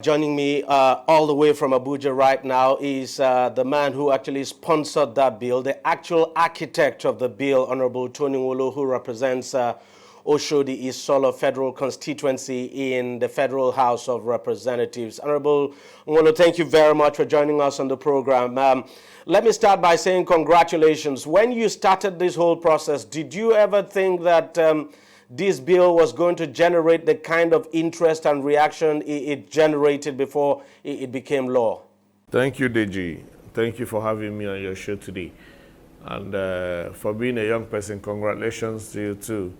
Joining me all the way from Abuja right now is the man who actually sponsored that bill, the actual architect of the bill, Honorable Tony Nwulu, who represents Oshodi Isolo Federal Constituency in the Federal House of Representatives. Honorable Nwulu, thank you very much for joining us on the program. Let me start by saying congratulations. When you started this whole process, did you ever think that this bill was going to generate the kind of interest and reaction it generated before it became law? Thank you, DEJI. Thank you for having me on your show today. And for being a young person, congratulations to you too.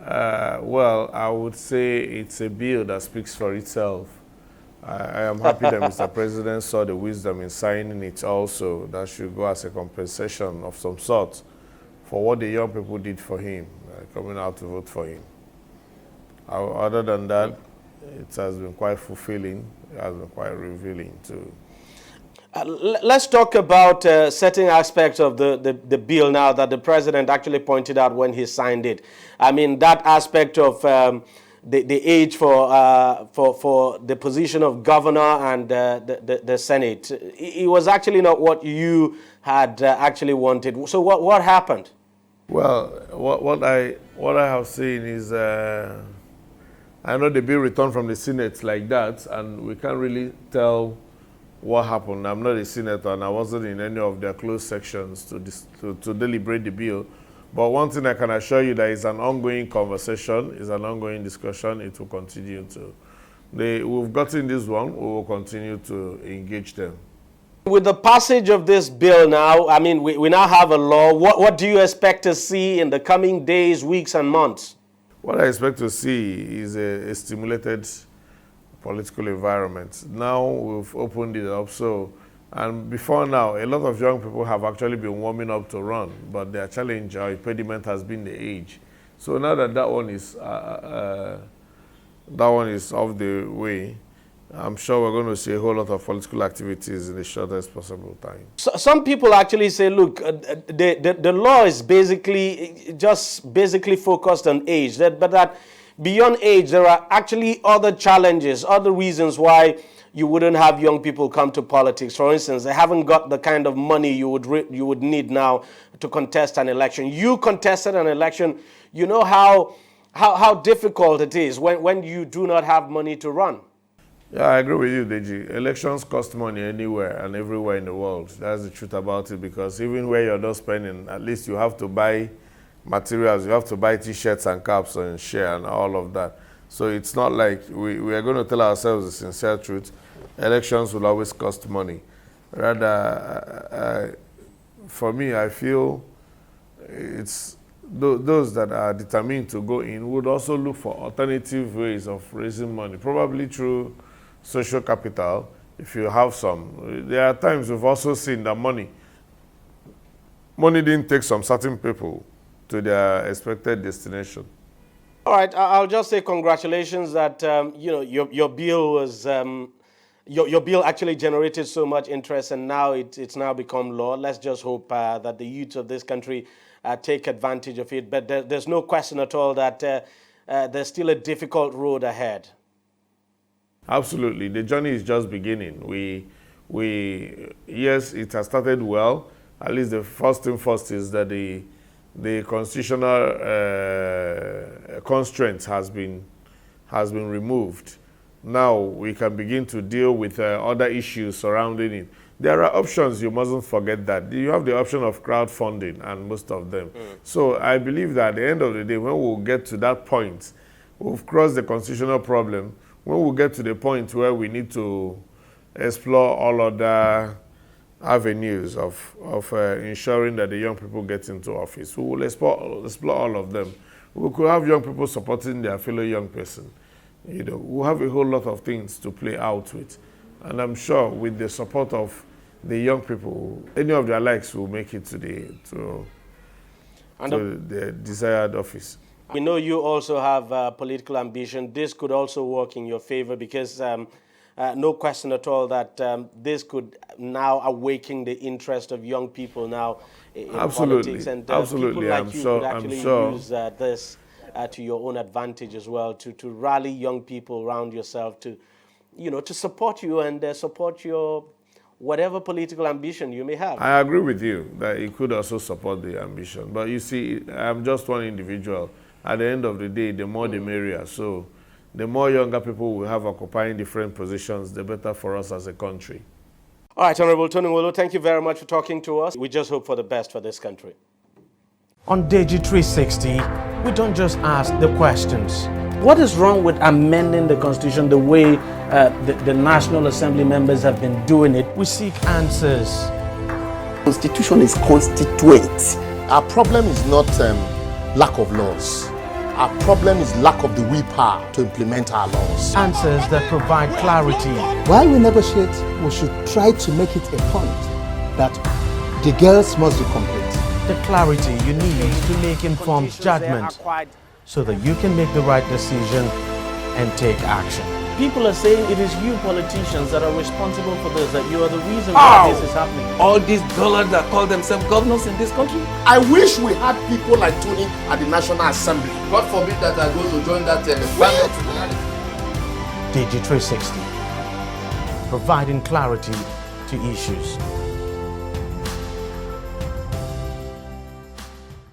Well, I would say it's a bill that speaks for itself. I am happy that Mr. President saw the wisdom in signing it also. That should go as a compensation of some sort for what the young people did for him, coming out to vote for him. Other than that, it has been quite fulfilling. It has been quite revealing too. Let's talk about certain aspects of the bill now that the president actually pointed out when he signed it. I mean, that aspect of the age for the position of governor and the Senate. It was actually not what you had actually wanted. So what happened? Well, what I have seen is I know the bill returned from the Senate like that, and we can't really tell what happened. I'm not a senator, and I wasn't in any of their closed sections to deliberate the bill. But one thing I can assure you that it's an ongoing conversation, it's an ongoing discussion. It will continue to. We've gotten this one. We will continue to engage them. With the passage of this bill now, I mean, we now have a law. What do you expect to see in the coming days, weeks, and months? What I expect to see is a stimulated political environment. Now we've opened it up. And before now, a lot of young people have actually been warming up to run, but their challenge or impediment has been the age. So now that one is off the way, I'm sure we're going to see a whole lot of political activities in the shortest possible time. So, some people actually say, look, the law is basically focused on age, but that beyond age, there are actually other challenges, other reasons why you wouldn't have young people come to politics. For instance, they haven't got the kind of money you would need now to contest an election. You contested an election. You know how difficult it is when you do not have money to run. Yeah, I agree with you, DEJI. Elections cost money anywhere and everywhere in the world. That's the truth about it, because even where you're not spending, at least you have to buy materials, you have to buy T-shirts and caps and share and all of that. So it's not like we are going to tell ourselves the sincere truth. Elections will always cost money. Rather, for me, I feel it's those that are determined to go in would also look for alternative ways of raising money, probably through social capital, if you have some. There are times we've also seen that money didn't take some certain people to their expected destination. All right, I'll just say congratulations that your bill was your bill actually generated so much interest, and now it's now become law. Let's just hope that the youth of this country take advantage of it. But there's no question at all that there's still a difficult road ahead. Absolutely, the journey is just beginning. Yes, it has started well. At least the first thing first is that the constitutional constraint has been removed. Now we can begin to deal with other issues surrounding it. There are options, you mustn't forget that. You have the option of crowdfunding and most of them. So I believe that at the end of the day, when we'll get to that point, we've crossed the constitutional problem. When we'll get to the point where we need to explore all other avenues of ensuring that the young people get into office, we will explore all of them. We could have young people supporting their fellow young person. We'll have a whole lot of things to play out with. And I'm sure with the support of the young people, any of their likes will make it to the desired office. We know you also have political ambition. This could also work in your favor because no question at all that this could now awaken the interest of young people now in politics. And absolutely. People like you could actually use this to your own advantage as well, to rally young people around yourself to to support you and support your whatever political ambition you may have. I agree with you that it could also support the ambition. But you see, I'm just one individual. At the end of the day, the more the merrier. So the more younger people we have occupying different positions, the better for us as a country. All right, Honorable Tony Nwulu, thank you very much for talking to us. We just hope for the best for this country. On DEJI 360, we don't just ask the questions. What is wrong with amending the Constitution the way the National Assembly members have been doing it? We seek answers. Constitution is constituent. Our problem is not lack of laws. Our problem is lack of the willpower to implement our laws. Answers that provide clarity. While we negotiate, we should try to make it a point that the girls must be complete. The clarity you need to make informed judgment so that you can make the right decision and take action. People are saying it is you politicians that are responsible for this, that you are the reason why this is happening. All these dullards that call themselves governors in this country. I wish we had people like Tony at the National Assembly. God forbid that I go to join that band. DEJI 360, providing clarity to issues.